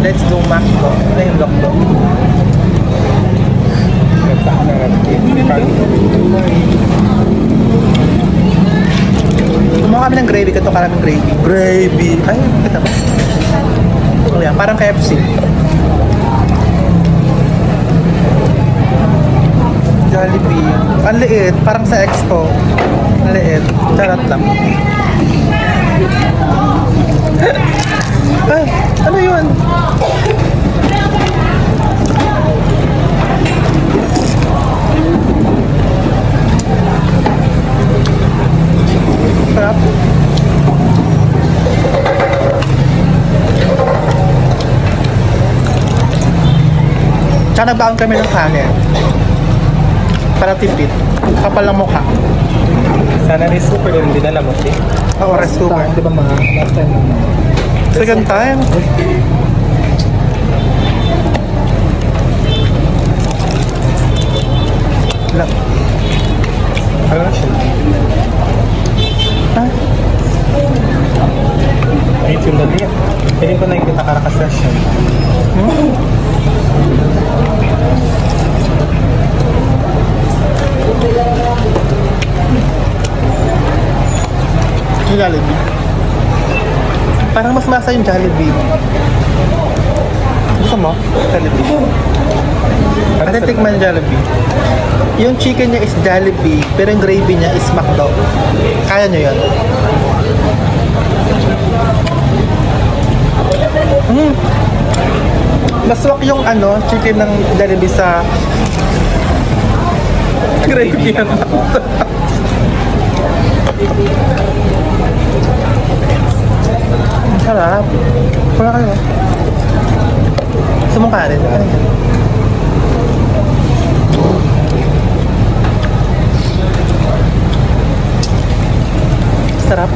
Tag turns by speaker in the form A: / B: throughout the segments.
A: let's do McDo. Ay, yung McDo. Kumuha kami ng gravy. Ito karaming gravy. Gravy! Ay, kita ba? Oh, yan. Parang KFC. Jollibee. Ang liit. Parang sa Expo. Ang liit. Charot lang. Ay, ano yun? Sarap. Tsaka nagbaon kami ng kanin. Para tipid. Kapal ng mukha.
B: Sana ni super din dinala mo, eh.
A: Oo, rice cooker.
B: Di ba mga last time naman?
A: Second time. Wala.
B: Ano na siya?
A: Ah,
B: Ay, yung dali. Hindi ko nakikita karakas siya.
A: yung Jollibee. Parang mas masa yung Jollibee. Gusto mo? Jollibee. Ano tikman Jollibee? Yung chicken niya is Jollibee, pero yung gravy niya is McDo. Kaya nyo yun? Maswak yung ano, chicken ng Jollibee sa gravy ng McDo. Ang sarap. Wala kayo. Sumungka rin. Ano yan? Sarap.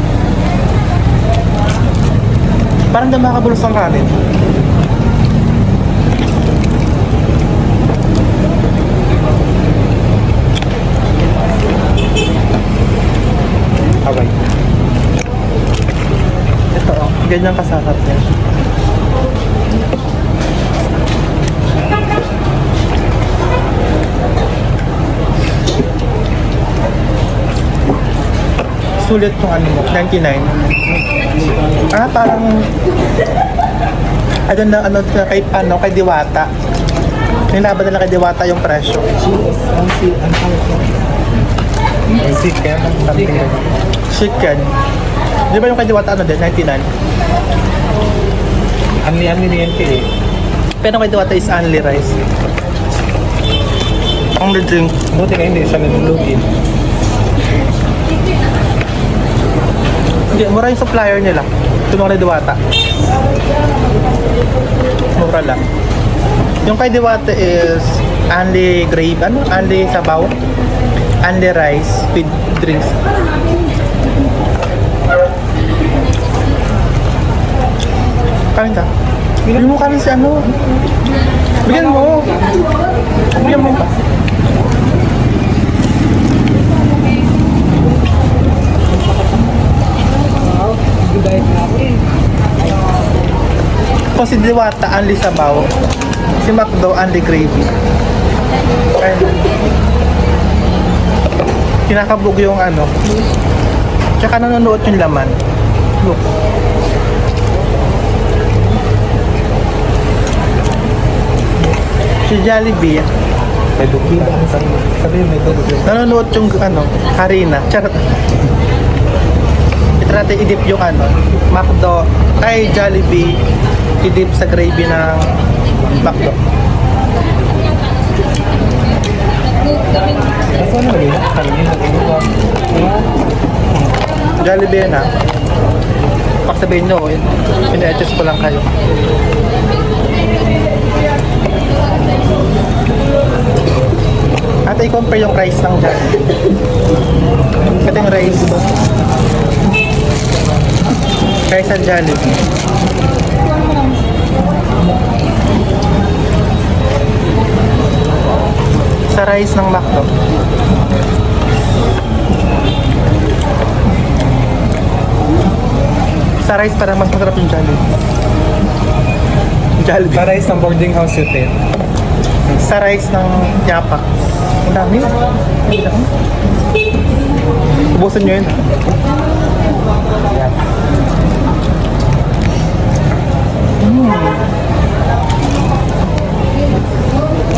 A: Parang di makabulos ang kanin.
B: Away.
A: Ito oh, ganyan kasarap yan. Sulit yung ano mo, 99. Ah, parang I don't know, ano, kay Diwata. Nilaban nila kay Diwata yung presyo.
B: Yung chicken, something like that.
A: Chicken. Di ba yung kay Diwata ano din, 99?
B: Anli-anli niyan ka eh.
A: Pero kay Diwata is only rice. Only drink.
B: Buti na hindi siya nalulugin.
A: Hindi, mura yung supplier nila. Tulong kay Diwata. Mura lang. Yung kay Diwata is only gravy, ano? Only sabaw. Only rice with drinks. Kain ka? Bigyan mo kanin si ano? Bigyan mo. Bigyan mo. Kung si Diwata, only sabaw. Si McDo, only gravy. Ayun. Kinakabog yung ano. Tsaka nanonood yung laman. Look. Si Jollibee,
B: May dugi ba? Sabihin may dugi.
A: nanonood yung ano, harina. Charot. Itrate idip yung ano, McDo, ay Jollibee, idip sa gravy ng McDo.
B: Kasi ano naging? Sabihin naging ba?
A: Jollibee na. Pag sabihin nyo, in-adjust ko lang kayo. At i-compare yung rice ng Jollibee. Ito yung rice. Rice ng Jollibee. Sa rice ng McDo. Sa rice parang mas masarap yung Jollibee. Jollibee.
B: Para isang boarding house yun eh.
A: Sa rice ng Yapak. Ang dami. Ubusin nyo yun.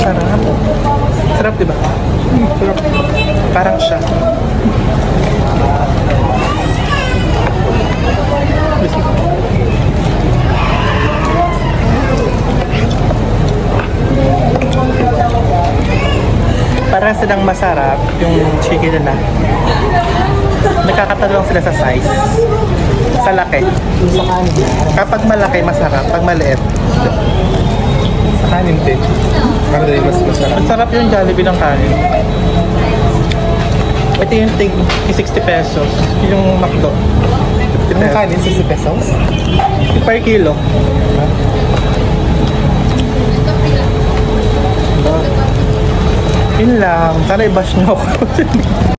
A: Sarap. Sarap, diba? Sarap. Parang siya. Parang silang masarap yung chicken nila. Nagkakatalong sila sa size. Sa laki.
B: Sa kanin.
A: Kapag malaki, masarap. Pag maliit,
B: Sa kanin din. Para din mas masarap.
A: ang sarap yung Jollibee ng kanin. Ito yung tig 60 pesos. Yung McDo. 50
B: Ang
A: pesos.
B: kanin, 60 pesos?
A: Yung per kilo. Yun lang. Sana i-bash nyo ako.